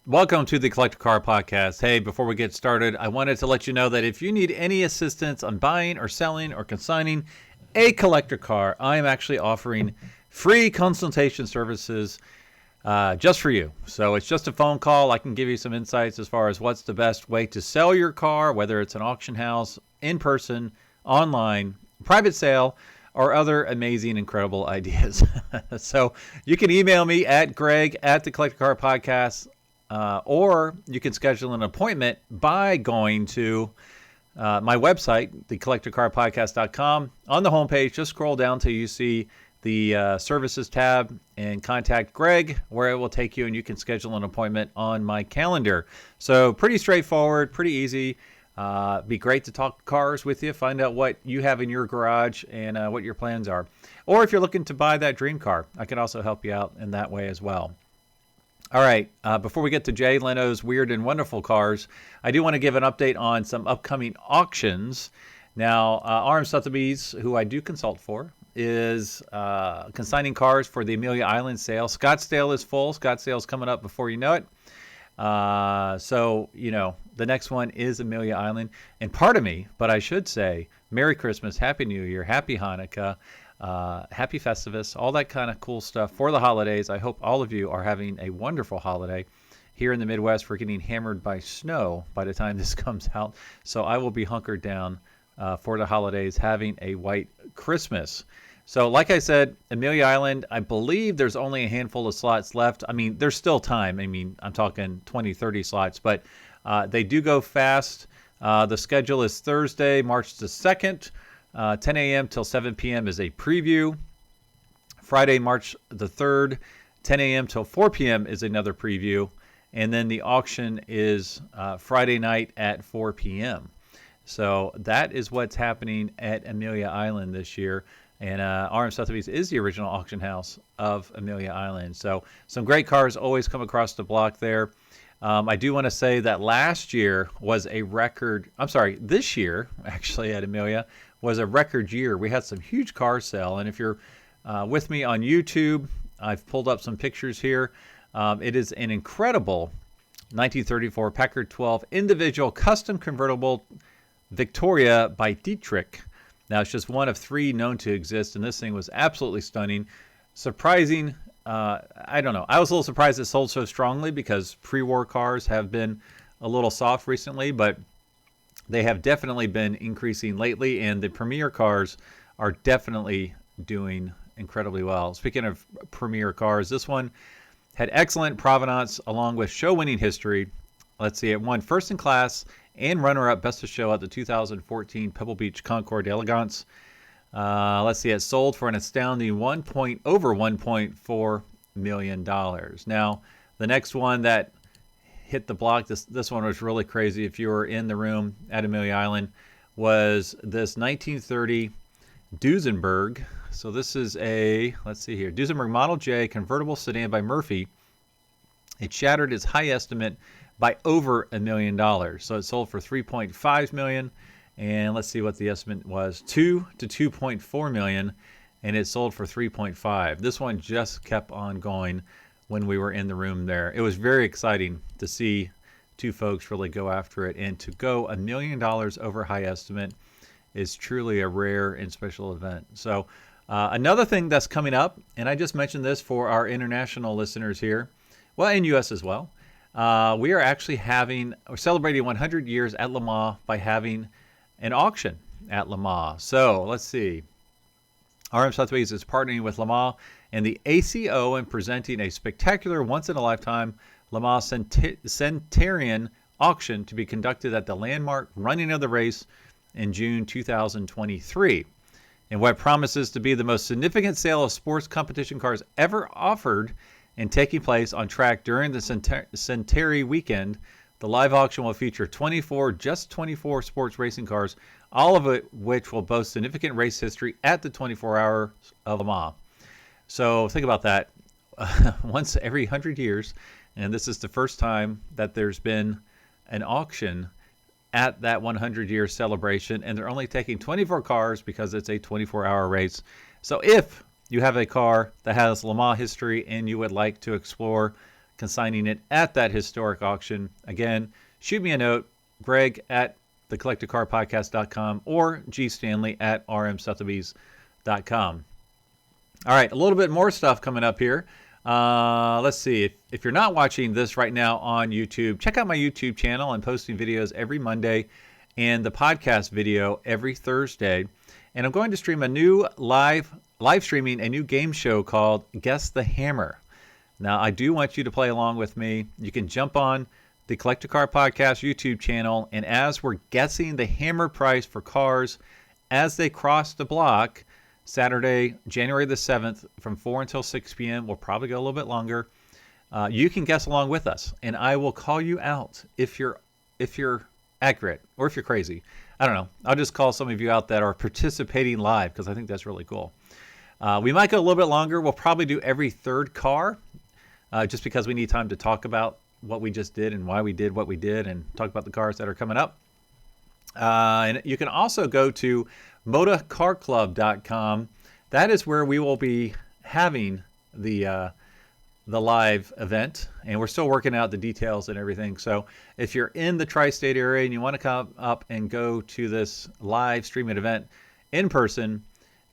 Welcome to the Collector Car Podcast. Hey, before we get started, I wanted to let you know that if you need any assistance on buying or selling or consigning a collector car, I am actually offering free consultation services just for you. So it's just a phone call. I can give you some insights as far as what's the best way to sell your car, whether it's an auction house, in person, online, private sale, or other amazing, incredible ideas. So you can email me at Greg at the Collector Car Podcast. Or you can schedule an appointment by going to my website, thecollectorcarpodcast.com. On the homepage, just scroll down till you see the services tab and contact Greg, where it will take you, and you can schedule an appointment on my calendar. So pretty straightforward, pretty easy. Be great to talk cars with you, find out what you have in your garage and what your plans are. Or if you're looking to buy that dream car, I can also help you out in that way as well. All right, before we get to Jay Leno's Weird and Wonderful Cars, I do want to give an update on some upcoming auctions. Now, RM Sotheby's, who I do consult for, is consigning cars for the Amelia Island sale. Scottsdale is full. Scottsdale's coming up before you know it. So, you know, the next one is Amelia Island. And pardon me, but I should say Merry Christmas, Happy New Year, Happy Hanukkah. Happy Festivus, all that kind of cool stuff for the holidays. I hope all of you are having a wonderful holiday. Here in the Midwest, we're getting hammered by snow by the time this comes out. So I will be hunkered down for the holidays, having a white Christmas. So like I said, Amelia Island, I believe there's only a handful of slots left. I mean, there's still time. I mean, I'm talking 20, 30 slots, but they do go fast. The schedule is Thursday, March the 2nd. 10 a.m. till 7 p.m. is a preview. Friday, March the 3rd, 10 a.m. till 4 p.m. is another preview. And then the auction is Friday night at 4 p.m. So that is what's happening at Amelia Island this year. And RM Sotheby's is the original auction house of Amelia Island. So some great cars always come across the block there. I do want to say that last year was a record. I'm sorry, this year, actually, at Amelia, was a record year. We had some huge car sale. And if you're with me on YouTube, I've pulled up some pictures here. It is an incredible 1934 Packard 12 individual custom convertible Victoria by Dietrich. Now, it's just one of three known to exist, and this thing was absolutely stunning. Surprising. I don't know. I was a little surprised it sold so strongly because pre-war cars have been a little soft recently, but they have definitely been increasing lately, and the premier cars are definitely doing incredibly well. Speaking of premier cars, this one had excellent provenance along with show-winning history. Let's see, it won first in class and runner-up best of show at the 2014 Pebble Beach Concours d'Elegance. Let's see, it sold for an astounding over $1.4 million. Now, the next one that hit the block, this one was really crazy if you were in the room at Amelia Island, was this 1930 Duesenberg. So this is a, let's see here, Duesenberg Model J convertible sedan by Murphy. It shattered its high estimate by over $1 million. So it sold for $3.5 million. And let's see what the estimate was, $2 to $2.4 million, and it sold for $3.5. This one just kept on going when we were in the room there. It was very exciting to see two folks really go after it, and to go $1 million over high estimate is truly a rare and special event. So another thing that's coming up, and I just mentioned this for our international listeners here, well, in U.S. as well, we are actually we're celebrating 100 years at Le Mans by having an auction at Le Mans. So let's see. RM Sotheby's is partnering with Le Mans and the ACO and presenting a spectacular once-in-a-lifetime Le Mans Centenarian auction to be conducted at the landmark running of the race in June 2023. And what promises to be the most significant sale of sports competition cars ever offered and taking place on track during the Centenary weekend, the live auction will feature 24 sports racing cars, all of which will boast significant race history at the 24 hours of Le Mans. So think about that. Once every 100 years, and this is the first time that there's been an auction at that 100-year celebration, and they're only taking 24 cars because it's a 24-hour race. So if you have a car that has Le Mans history and you would like to explore consigning it at that historic auction. Again, shoot me a note, Greg at thecollectorcarpodcast.com or GStanley at rmsotheby's.com. All right, a little bit more stuff coming up here. Let's see. If you're not watching this right now on YouTube, check out my YouTube channel. I'm posting videos every Monday and the podcast video every Thursday. And I'm going to stream a new live streaming a new game show called Guess the Hammer. Now, I do want you to play along with me. You can jump on the Collector Car Podcast YouTube channel, and as we're guessing the hammer price for cars as they cross the block, Saturday, January the 7th, from 4 until 6 p.m. We'll probably go a little bit longer. You can guess along with us, and I will call you out if you're accurate or if you're crazy. I don't know. I'll just call some of you out that are participating live because I think that's really cool. We might go a little bit longer. We'll probably do every third car just because we need time to talk about what we just did and why we did what we did and talk about the cars that are coming up. And you can also go to modacarclub.com. That is where we will be having the live event, and we're still working out the details and everything. So if you're in the tri-state area and you want to come up and go to this live streaming event in person,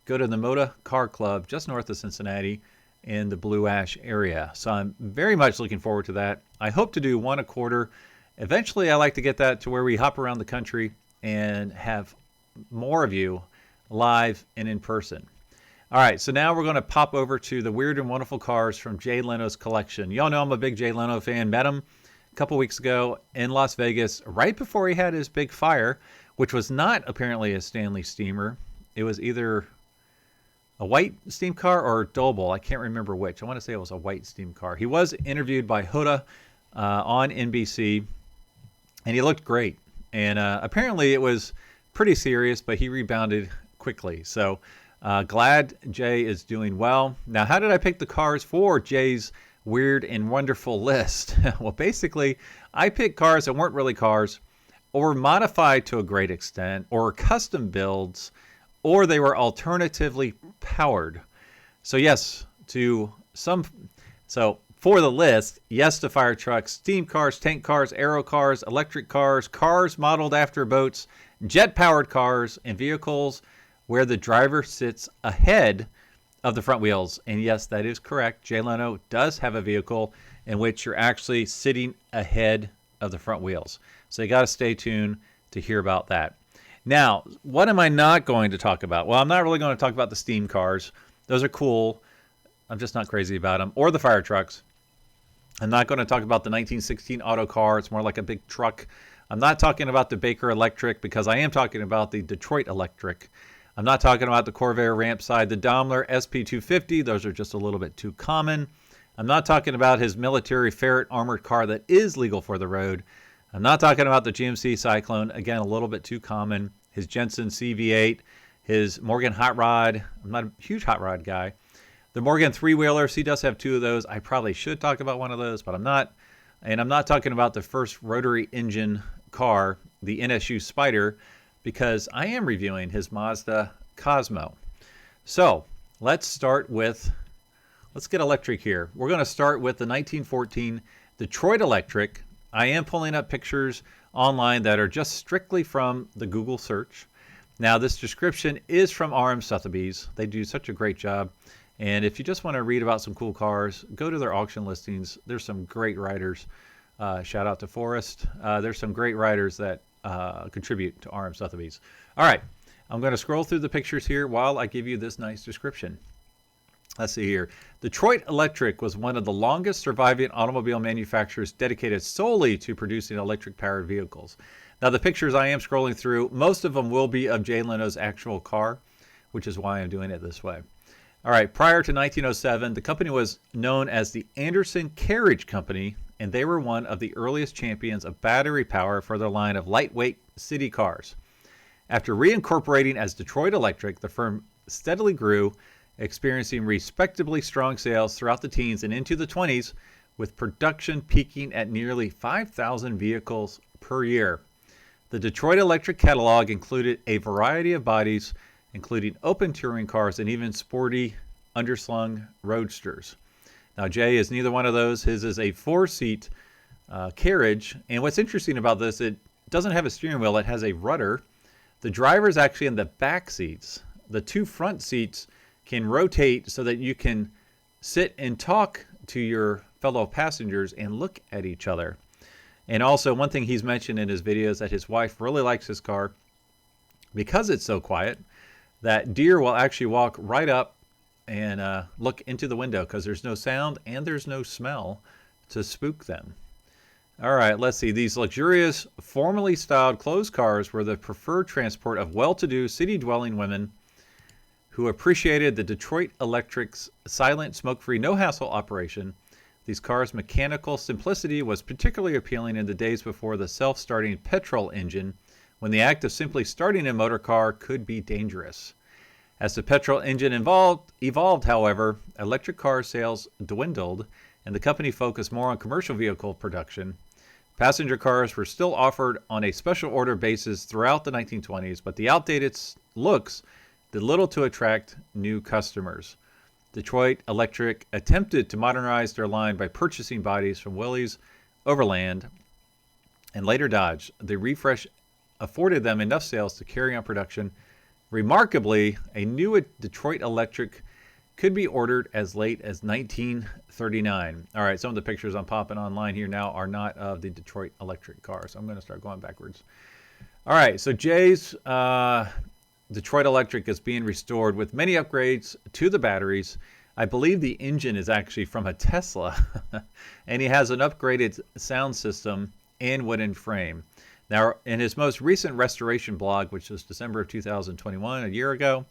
go to the Moda Car Club just north of Cincinnati in the Blue Ash area. So I'm very much looking forward to that. I hope to do one a quarter. Eventually, I like to get that to where we hop around the country and have more of you live and in person. All right, so now we're going to pop over to the weird and wonderful cars from Jay Leno's collection. Y'all know I'm a big Jay Leno fan. Met him a couple weeks ago in Las Vegas, right before he had his big fire, which was not apparently a Stanley steamer. It was either a white steam car or a Doble. I can't remember which. I want to say it was a white steam car. He was interviewed by Hoda on NBC, and he looked great. And apparently it was pretty serious, but he rebounded quickly. So glad Jay is doing well. Now, how did I pick the cars for Jay's weird and wonderful list? Well, basically, I picked cars that weren't really cars, or modified to a great extent, or custom builds, or they were alternatively powered. So yes, for the list, yes to fire trucks, steam cars, tank cars, aero cars, electric cars, cars modeled after boats, jet-powered cars, and vehicles where the driver sits ahead of the front wheels. And yes, that is correct. Jay Leno does have a vehicle in which you're actually sitting ahead of the front wheels. So you got to stay tuned to hear about that. Now, what am I not going to talk about? Well, I'm not really going to talk about the steam cars. Those are cool. I'm just not crazy about them. Or the fire trucks. I'm not going to talk about the 1916 auto car. It's more like a big truck. I'm not talking about the Baker Electric because I am talking about the Detroit Electric. I'm not talking about the Corvair ramp side, the Daimler SP250. Those are just a little bit too common. I'm not talking about his military Ferret armored car that is legal for the road. I'm not talking about the GMC Cyclone. Again, a little bit too common. His Jensen CV8, his Morgan Hot Rod. I'm not a huge hot rod guy. The Morgan three-wheelers, he does have two of those. I probably should talk about one of those, but I'm not. And I'm not talking about the first rotary engine car, the NSU Spider, because I am reviewing his Mazda Cosmo. So let's get electric here. We're going to start with the 1914 Detroit Electric. I am pulling up pictures online that are just strictly from the Google search. Now, this description is from RM Sotheby's. They do such a great job. And if you just want to read about some cool cars, go to their auction listings. There's some great writers. Shout out to Forrest. There's some great writers that contribute to RM Sotheby's. All right, I'm going to scroll through the pictures here while I give you this nice description. Let's see here. Detroit Electric was one of the longest surviving automobile manufacturers dedicated solely to producing electric-powered vehicles. Now, the pictures I am scrolling through, most of them will be of Jay Leno's actual car, which is why I'm doing it this way. All right, prior to 1907, the company was known as the Anderson Carriage Company, and they were one of the earliest champions of battery power for their line of lightweight city cars. After reincorporating as Detroit Electric, the firm steadily grew, experiencing respectably strong sales throughout the teens and into the 20s, with production peaking at nearly 5,000 vehicles per year. The Detroit Electric catalog included a variety of bodies, including open touring cars and even sporty underslung roadsters. Now, Jay is neither one of those. His is a 4-seat carriage. And what's interesting about this, it doesn't have a steering wheel. It has a rudder. The driver is actually in the back seats. The 2 front seats can rotate so that you can sit and talk to your fellow passengers and look at each other. And also, one thing he's mentioned in his videos that his wife really likes his car because it's so quiet, that deer will actually walk right up and look into the window because there's no sound and there's no smell to spook them. All right, let's see. These luxurious, formally styled closed cars were the preferred transport of well-to-do city-dwelling women who appreciated the Detroit Electric's silent, smoke-free, no-hassle operation. These cars' mechanical simplicity was particularly appealing in the days before the self-starting petrol engine, when the act of simply starting a motor car could be dangerous. As the petrol engine evolved, however, electric car sales dwindled, and the company focused more on commercial vehicle production. Passenger cars were still offered on a special order basis throughout the 1920s, but the outdated looks did little to attract new customers. Detroit Electric attempted to modernize their line by purchasing bodies from Willys, Overland, and later Dodge. The refresh afforded them enough sales to carry on production. Remarkably, a new Detroit Electric could be ordered as late as 1939. All right, some of the pictures I'm popping online here now are not of the Detroit Electric car, so I'm going to start going backwards. All right, so Jay's Detroit Electric is being restored with many upgrades to the batteries. I believe the engine is actually from a Tesla, and he has an upgraded sound system and wooden frame. Now, in his most recent restoration blog, which was December of 2021, a year ago,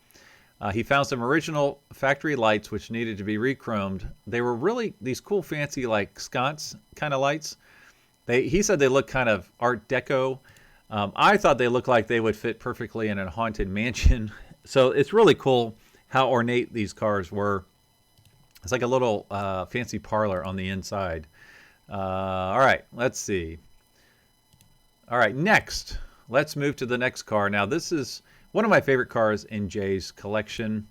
he found some original factory lights which needed to be re-chromed. They were really these cool, fancy, like sconce kind of lights. He said they look kind of Art Deco. I thought they looked like they would fit perfectly in a haunted mansion. So it's really cool how ornate these cars were. It's like a little fancy parlor on the inside. All right, let's see. All right, next, let's move to the next car. Now, this is one of my favorite cars in Jay's collection,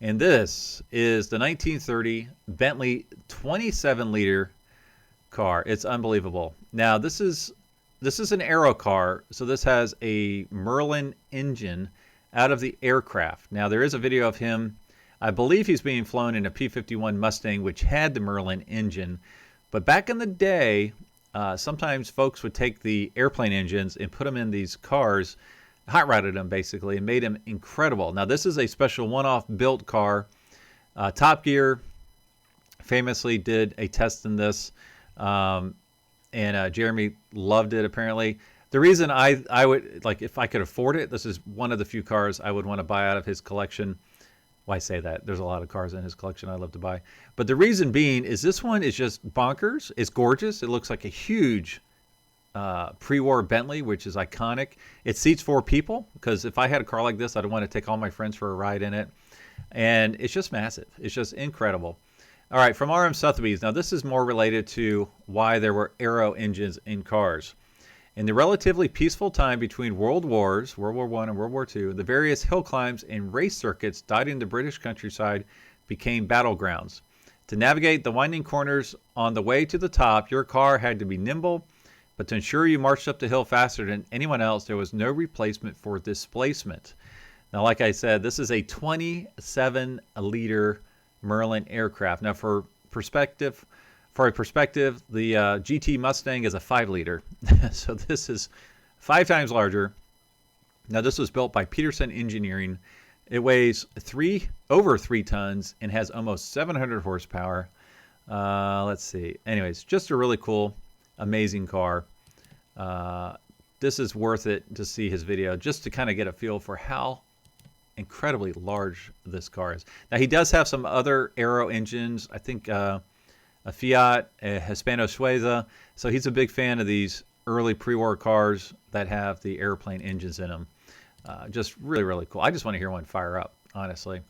and this is the 1930 Bentley 27-liter car. It's unbelievable. Now, this is an aero car, so this has a Merlin engine out of the aircraft. Now, there is a video of him. I believe he's being flown in a P-51 Mustang, which had the Merlin engine. But back in the day, sometimes folks would take the airplane engines and put them in these cars, hot rodded them basically, and made them incredible. Now, this is a special one-off built car. Top Gear famously did a test in this, and Jeremy loved it apparently. The reason I would, like, if I could afford it, this is one of the few cars I would want to buy out of his collection. Well, I say that. There's a lot of cars in his collection I'd love to buy. But the reason being is this one is just bonkers. It's gorgeous. It looks like a huge pre-war Bentley, which is iconic. It seats 4 people, because if I had a car like this, I'd want to take all my friends for a ride in it. And it's just massive. It's just incredible. All right, from RM Sotheby's. Now, this is more related to why there were aero engines in cars. In the relatively peaceful time between World Wars, World War I and World War II, the various hill climbs and race circuits dotting the British countryside became battlegrounds. To navigate the winding corners on the way to the top, your car had to be nimble, but to ensure you marched up the hill faster than anyone else, there was no replacement for displacement. Now, like I said, this is a 27-liter Merlin aircraft. Now, for perspective, the GT Mustang is a 5-liter. So this is 5 times larger. Now, this was built by Peterson Engineering. It weighs over 3 tons and has almost 700 horsepower. Let's see. Anyways, just a really cool, amazing car. This is worth it to see his video, just to kind of get a feel for how incredibly large this car is. Now, he does have some other aero engines. I think a Fiat, a Hispano-Suiza. So he's a big fan of these early pre-war cars that have the airplane engines in them. Just really, really cool. I just want to hear one fire up, honestly.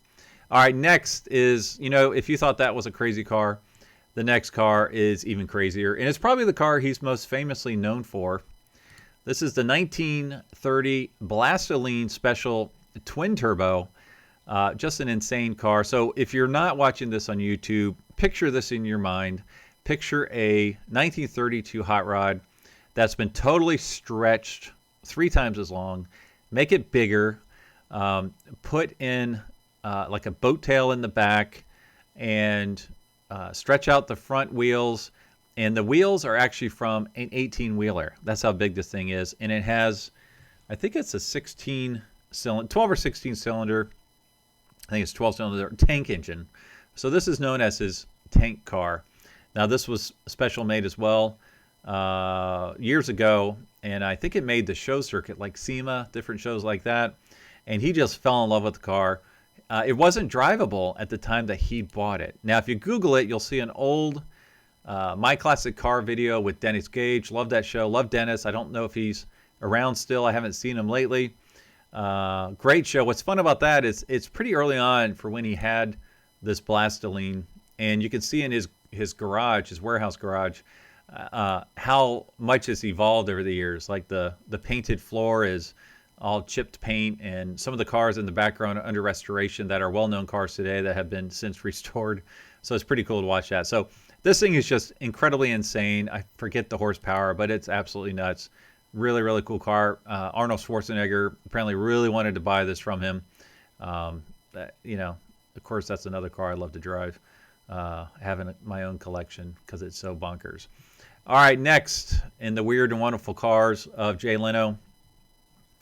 All right, next is, if you thought that was a crazy car, the next car is even crazier. And it's probably the car he's most famously known for. This is the 1930 Blastolene Special twin turbo. Just an insane car. So if you're not watching this on YouTube, picture this in your mind. Picture a 1932 hot rod that's been totally stretched 3 times as long. Make it bigger. Put in like a boat tail in the back, and stretch out the front wheels. And the wheels are actually from an 18-wheeler. That's how big this thing is. And it has, I think it's a 12 or 16 cylinder. I think it's 12 cylinder tank engine. So this is known as his tank car. Now this was special made as well years ago, and I think it made the show circuit, like SEMA, different shows like that. And he just fell in love with the car. It wasn't drivable at the time that he bought it. Now, if you Google it, you'll see an old My Classic Car video with Dennis Gage. Love that show. Love Dennis. I don't know if he's around still. I haven't seen him lately. Great show. What's fun about that is it's pretty early on for when he had this Blastolene. And you can see in his garage, his warehouse garage, how much it's evolved over the years. Like the painted floor is all chipped paint, and some of the cars in the background are under restoration that are well-known cars today that have been since restored. So it's pretty cool to watch that. So this thing is just incredibly insane. I forget the horsepower, but it's absolutely nuts. Really, really cool car. Arnold Schwarzenegger apparently really wanted to buy this from him. You know, of course, that's another car I love to drive. Having my own collection because it's so bonkers. All right, next in the weird and wonderful cars of Jay Leno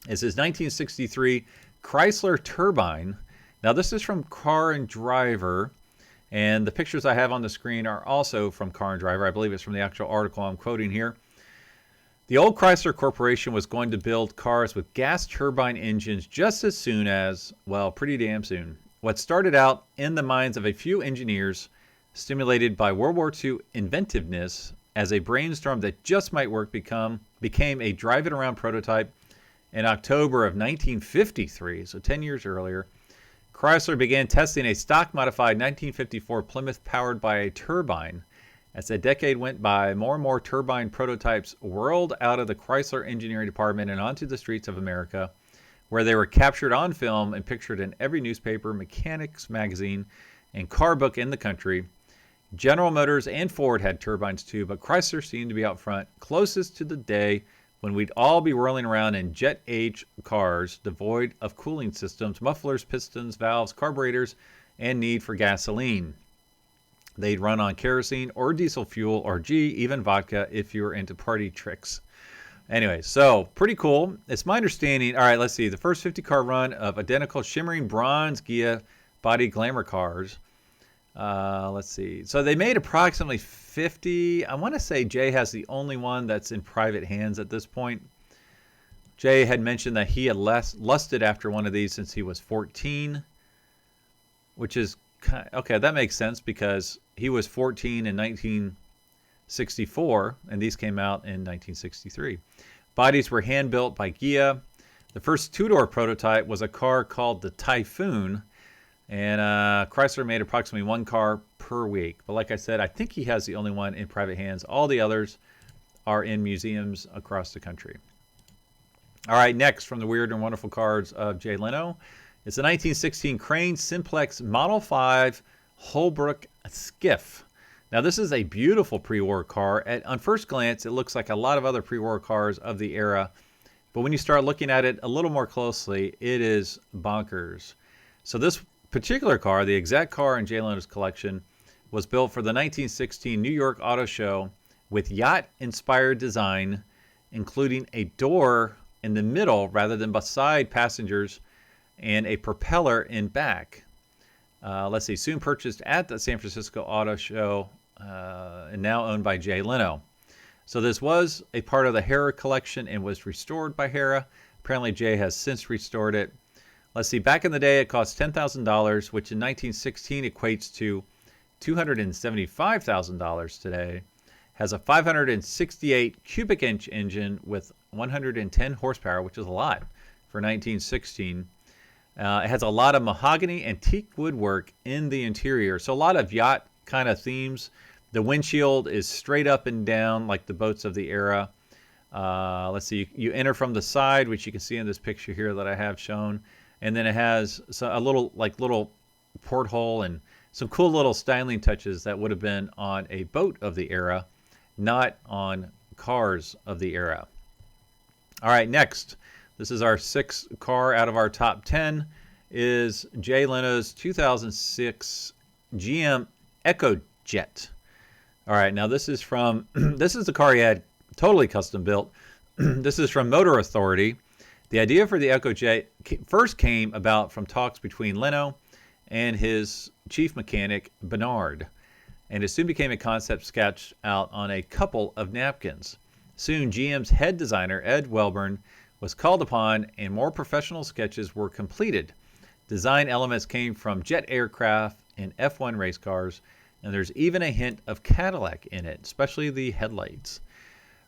is his 1963 Chrysler Turbine. Now this is from Car and Driver, and the pictures I have on the screen are also from Car and Driver. I believe it's from the actual article I'm quoting here. The old Chrysler Corporation was going to build cars with gas turbine engines just as soon as, well, pretty damn soon. What started out in the minds of a few engineers, stimulated by World War II inventiveness as a brainstorm that just might work, became a drive-it-around prototype. In October of 1953, so 10 years earlier, Chrysler began testing a stock-modified 1954 Plymouth powered by a turbine. As the decade went by, more and more turbine prototypes whirled out of the Chrysler engineering department and onto the streets of America, where they were captured on film and pictured in every newspaper, mechanics magazine, and car book in the country. General Motors and Ford had turbines too, but Chrysler seemed to be out front, closest to the day when we'd all be whirling around in jet-age cars devoid of cooling systems, mufflers, pistons, valves, carburetors, and need for gasoline. They'd run on kerosene or diesel fuel or even vodka if you were into party tricks. Anyway, so pretty cool. It's my understanding. All right, let's see. The first 50-car run of identical shimmering bronze Ghia body glamour cars. Let's see. So they made approximately 50. I want to say Jay has the only one that's in private hands at this point. Jay had mentioned that he had lusted after one of these since he was 14, which is okay. That makes sense because he was 14 in 1964, and these came out in 1963. Bodies were hand-built by Ghia. The first two-door prototype was a car called the Typhoon, and Chrysler made approximately one car per week. But like I said, I think he has the only one in private hands. All the others are in museums across the country. All right, next from the weird and wonderful cars of Jay Leno is the 1916 Crane-Simplex Model 5 Holbrook Skiff. Now, this is a beautiful pre-war car. On first glance, it looks like a lot of other pre-war cars of the era. But when you start looking at it a little more closely, it is bonkers. So this particular car, the exact car in Jay Leno's collection, was built for the 1916 New York Auto Show with yacht-inspired design, including a door in the middle rather than beside passengers and a propeller in back. Let's see, soon purchased at the San Francisco Auto Show and now owned by Jay Leno. So this was a part of the Hera collection and was restored by Hera. Apparently Jay has since restored it. Let's see, back in the day it cost $10,000, which in 1916 equates to $275,000 today. Has a 568 cubic inch engine with 110 horsepower, which is a lot for 1916. It has a lot of mahogany antique woodwork in the interior. So a lot of yacht kind of themes. The windshield is straight up and down like the boats of the era. Let's see, you enter from the side, which you can see in this picture here that I have shown. And then it has a little porthole and Some cool little styling touches that would have been on a boat of the era, not on cars of the era. All right, next, this is our sixth car out of our top 10, is Jay Leno's 2006 GM EcoJet. All right, now this is from, this is the car he had totally custom built. This is from Motor Authority. The idea for the EcoJet first came about from talks between Leno and his chief mechanic, Bernard, and it soon became a concept sketched out on a couple of napkins. Soon, GM's head designer, Ed Welburn, was called upon and more professional sketches were completed. Design elements came from jet aircraft and F1 race cars, and there's even a hint of Cadillac in it, especially the headlights.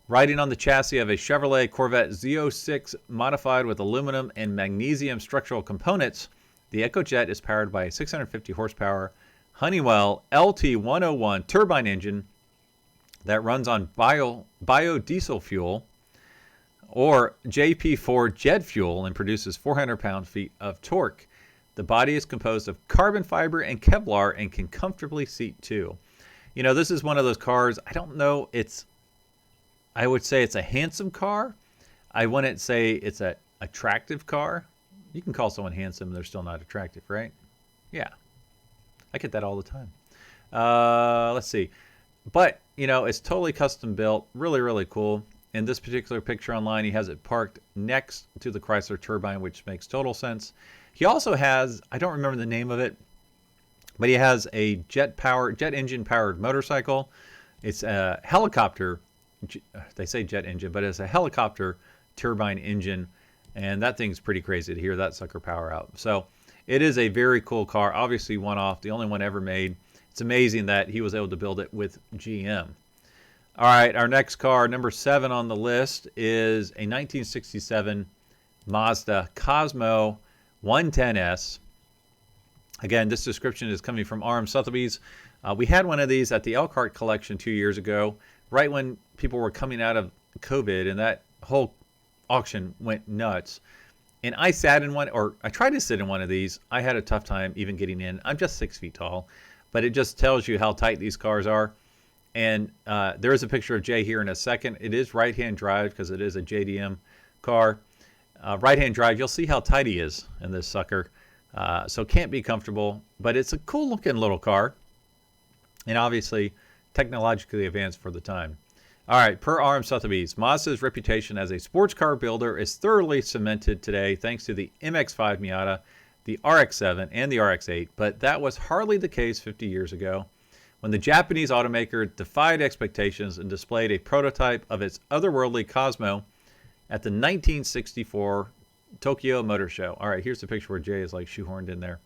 Riding on the chassis of a Chevrolet Corvette Z06 modified with aluminum and magnesium structural components, the EcoJet is powered by a 650 horsepower Honeywell LT101 turbine engine that runs on biodiesel fuel or JP4 jet fuel and produces 400 pound-feet of torque. The body is composed of carbon fiber and Kevlar and can comfortably seat two. You know, this is one of those cars, I don't know, I would say it's a handsome car. I wouldn't say it's an attractive car. You can call someone handsome and they're still not attractive, right? Yeah. I get that all the time. Let's see. But, you know, it's totally custom built. Really, really cool. In this particular picture online, he has it parked next to the Chrysler Turbine, which makes total sense. He also has, I don't remember the name of it, but he has a jet engine powered motorcycle. It's a helicopter. They say jet engine, but it's a helicopter turbine engine, and that thing's pretty crazy to hear that sucker power out. So it is a very cool car, obviously one off, the only one ever made. It's amazing that he was able to build it with GM. All right, our next car, number 7 on the list, is a 1967 Mazda Cosmo 110S. Again, this description is coming from RM Sotheby's. We had one of these at the Elkhart collection 2 years ago, right when people were coming out of COVID, and that whole auction went nuts. And I sat in one, or I tried to sit in one of these. I had a tough time even getting in. I'm just 6 feet tall, but it just tells you how tight these cars are. And there is a picture of Jay here in a second. It is right-hand drive because it is a JDM car. Right-hand drive, you'll see how tight he is in this sucker. So can't be comfortable, but it's a cool-looking little car. And obviously, technologically advanced for the time. All right, per RM Sotheby's, Mazda's reputation as a sports car builder is thoroughly cemented today thanks to the MX-5 Miata, the RX-7, and the RX-8, but that was hardly the case 50 years ago when the Japanese automaker defied expectations and displayed a prototype of its otherworldly Cosmo at the 1964 Tokyo Motor Show. All right, here's the picture where Jay is like shoehorned in there.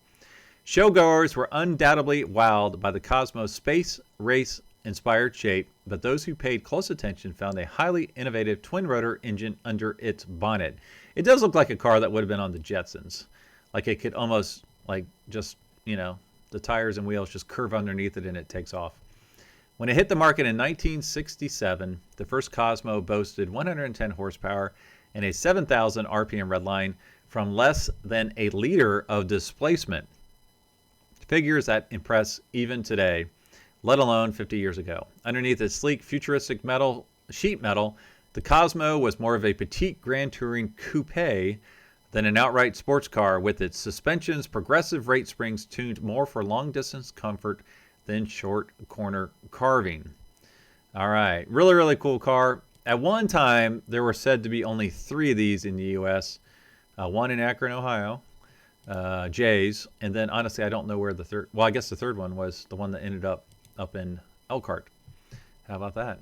Showgoers were undoubtedly wowed by the Cosmo's space race inspired shape, but those who paid close attention found a highly innovative twin-rotor engine under its bonnet. It does look like a car that would have been on the Jetsons. Like it could almost, like, just, you know, the tires and wheels just curve underneath it and it takes off. When it hit the market in 1967, the first Cosmo boasted 110 horsepower and a 7,000 RPM redline from less than a liter of displacement. Figures that impress even today, let alone 50 years ago. Underneath its sleek, futuristic sheet metal, the Cosmo was more of a petite Grand Touring coupe than an outright sports car, with its suspensions, progressive rate springs tuned more for long-distance comfort than short corner carving. All right, really, really cool car. At one time, there were said to be only 3 of these in the U.S., one in Akron, Ohio, Jay's, and then honestly, I don't know where the third, well, I guess the third one was the one that ended up in Elkhart. How about that?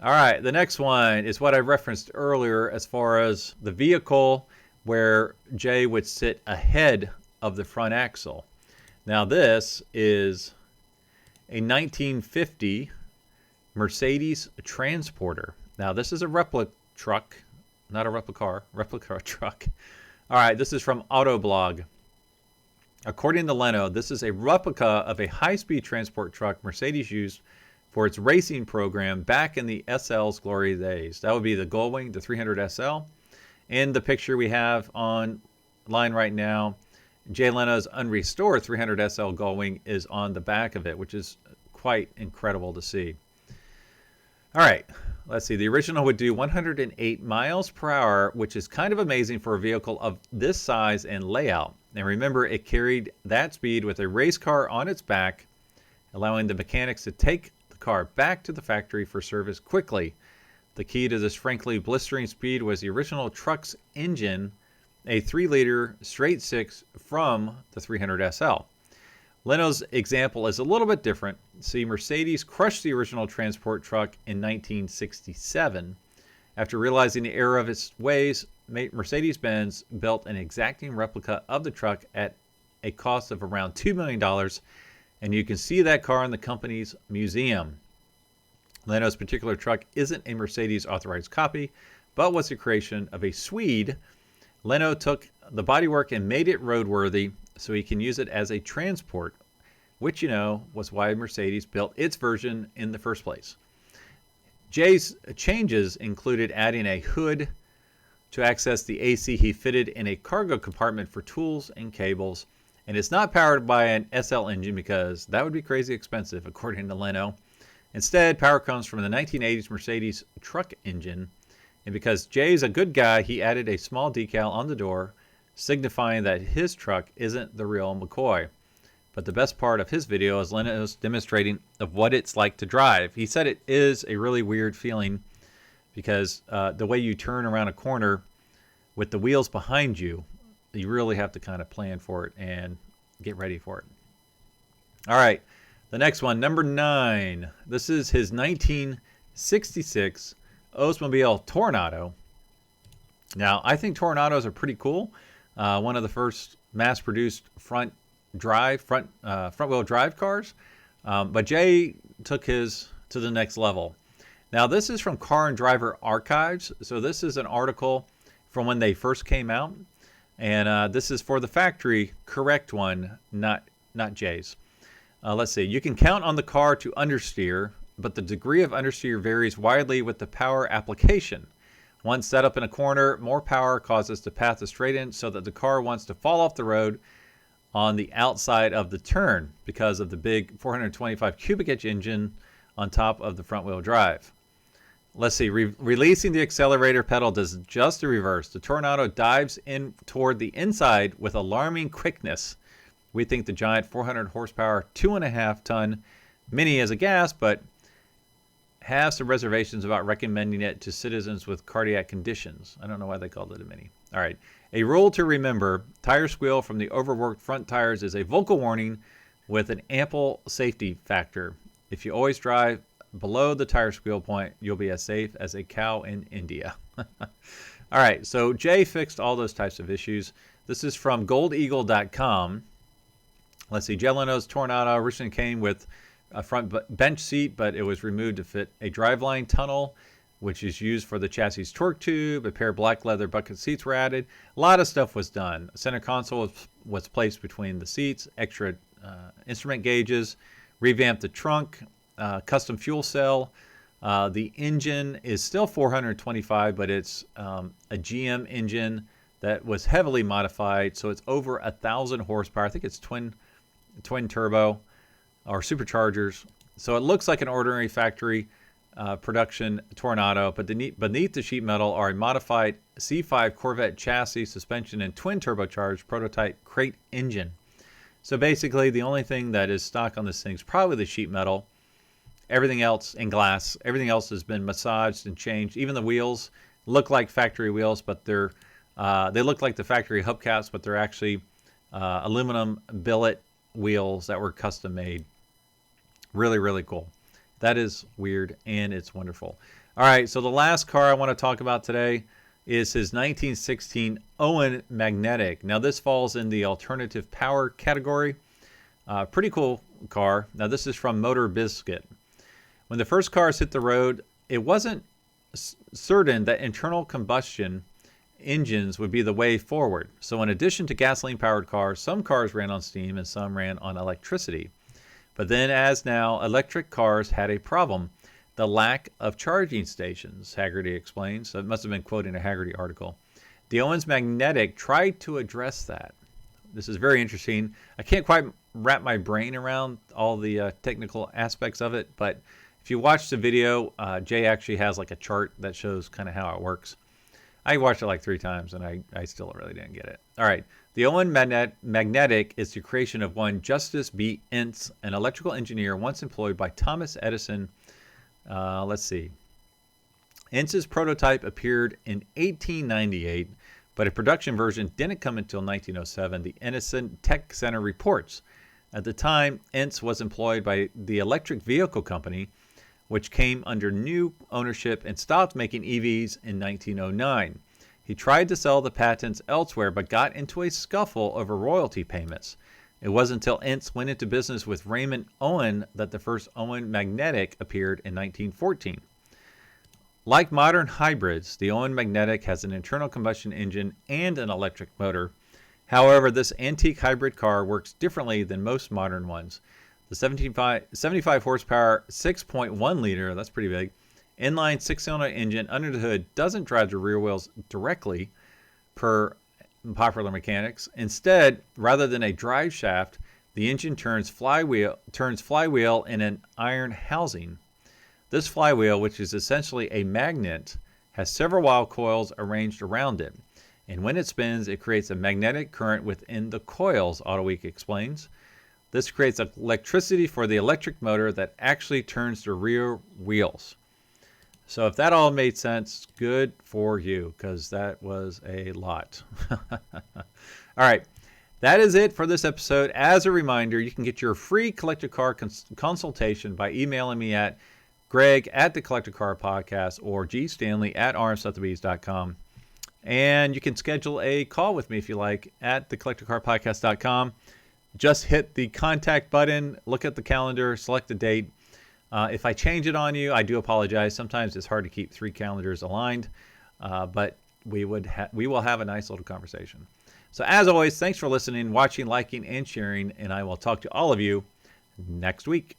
All right, the next one is what I referenced earlier as far as the vehicle where Jay would sit ahead of the front axle. Now this is a 1950 Mercedes Transporter. Now this is a replica truck, not a replica truck. All right, this is from Autoblog. According to Leno, this is a replica of a high-speed transport truck Mercedes used for its racing program back in the SL's glory days. That would be the Gullwing, the 300 SL. And the picture we have online right now Jay Leno's unrestored 300 SL Gullwing is on the back of it, which is quite incredible to see. All right, let's see. The original would do 108 miles per hour, which is kind of amazing for a vehicle of this size and layout. And remember, it carried that speed with a race car on its back, allowing the mechanics to take the car back to the factory for service quickly. The key to this frankly blistering speed was the original truck's engine, a 3-liter straight six from the 300 SL. Leno's example is a little bit different. See, Mercedes crushed the original transport truck in 1967. After realizing the error of its ways, Mercedes-Benz built an exacting replica of the truck at a cost of around $2 million, and you can see that car in the company's museum. Leno's particular truck isn't a Mercedes authorized copy, but was the creation of a Swede. Leno took the bodywork and made it roadworthy so he can use it as a transport, which, you know, was why Mercedes built its version in the first place. Jay's changes included adding a hood to access the AC he fitted in a cargo compartment for tools and cables, and it's not powered by an SL engine because that would be crazy expensive, according to Leno. Instead, power comes from the 1980s Mercedes truck engine, and because Jay's a good guy, he added a small decal on the door, signifying that his truck isn't the real McCoy. But the best part of his video is Leno's demonstrating of what it's like to drive. He said it is a really weird feeling because the way you turn around a corner with the wheels behind you, you really have to kind of plan for it and get ready for it. All right, the next one, number 9. This is his 1966 Oldsmobile Toronado. Now, I think Tornados are pretty cool. One of the first mass-produced front-wheel drive cars. But Jay took his to the next level. Now, this is from Car and Driver Archives. So this is an article from when they first came out. And this is for the factory correct one, not Jay's. Let's see. You can count on the car to understeer, but the degree of understeer varies widely with the power application. Once set up in a corner, more power causes the path to straighten so that the car wants to fall off the road on the outside of the turn because of the big 425 cubic inch engine on top of the front wheel drive. Let's see, releasing the accelerator pedal does just the reverse. The Toronado dives in toward the inside with alarming quickness. We think the giant 400 horsepower, 2.5 ton Mini is a gas, but have some reservations about recommending it to citizens with cardiac conditions. I don't know why they called it a Mini. All right. A rule to remember, tire squeal from the overworked front tires is a vocal warning with an ample safety factor. If you always drive below the tire squeal point, you'll be as safe as a cow in India. All right. So Jay fixed all those types of issues. This is from goldeagle.com. Let's see. Jay Leno's Toronado originally came with a front bench seat, but it was removed to fit a driveline tunnel, which is used for the chassis torque tube. A pair of black leather bucket seats were added. A lot of stuff was done. A center console was placed between the seats, extra instrument gauges, revamped the trunk, custom fuel cell. The engine is still 425, but it's a GM engine that was heavily modified, so it's over 1,000 horsepower. I think it's twin turbo or superchargers. So it looks like an ordinary factory production Toronado, but beneath the sheet metal are a modified C5 Corvette chassis, suspension, and twin turbocharged prototype crate engine. So basically, the only thing that is stock on this thing is probably the sheet metal. Everything else, and glass, everything else has been massaged and changed. Even the wheels look like factory wheels, but they look like the factory hubcaps, but they're actually aluminum billet wheels that were custom made. Really, really cool. That is weird, and it's wonderful. All right, so the last car I want to talk about today is his 1916 Owen Magnetic. Now, this falls in the alternative power category. Pretty cool car. Now, this is from Motor Biscuit. When the first cars hit the road, it wasn't certain that internal combustion engines would be the way forward. So in addition to gasoline-powered cars, some cars ran on steam and some ran on electricity. But then, as now, electric cars had a problem: the lack of charging stations, Haggerty explains. So it must have been quoting a Haggerty article. The Owens Magnetic tried to address that. This is very interesting. I can't quite wrap my brain around all the technical aspects of it, but if you watch the video, Jay actually has like a chart that shows kind of how it works. I watched it like 3 times, and I still really didn't get it. All right. The Owen Magnetic is the creation of one Justus B. Ince, an electrical engineer once employed by Thomas Edison. Let's see. Ince's prototype appeared in 1898, but a production version didn't come until 1907, the Edison Tech Center reports. At the time, Ince was employed by the Electric Vehicle Company, which came under new ownership and stopped making EVs in 1909. He tried to sell the patents elsewhere, but got into a scuffle over royalty payments. It wasn't until Ince went into business with Raymond Owen that the first Owen Magnetic appeared in 1914. Like modern hybrids, the Owen Magnetic has an internal combustion engine and an electric motor. However, this antique hybrid car works differently than most modern ones. The 75 horsepower, 6.1 liter, that's pretty big, inline 6-cylinder engine under the hood doesn't drive the rear wheels directly per popular mechanics. Instead, rather than a drive shaft, the engine turns flywheel in an iron housing. This flywheel, which is essentially a magnet, has several wire coils arranged around it. And when it spins, it creates a magnetic current within the coils, Autoweek explains. This creates electricity for the electric motor that actually turns the rear wheels. So if that all made sense, good for you, because that was a lot. All right, that is it for this episode. As a reminder, you can get your free collector car consultation by emailing me at greg@thecollectorcarpodcast or gstanley@rmsothebees.com. And you can schedule a call with me if you like at thecollectorcarpodcast.com. Just hit the contact button, look at the calendar, select the date. If I change it on you, I do apologize. Sometimes it's hard to keep 3 calendars aligned, but we will have a nice little conversation. So as always, thanks for listening, watching, liking, and sharing, and I will talk to all of you next week.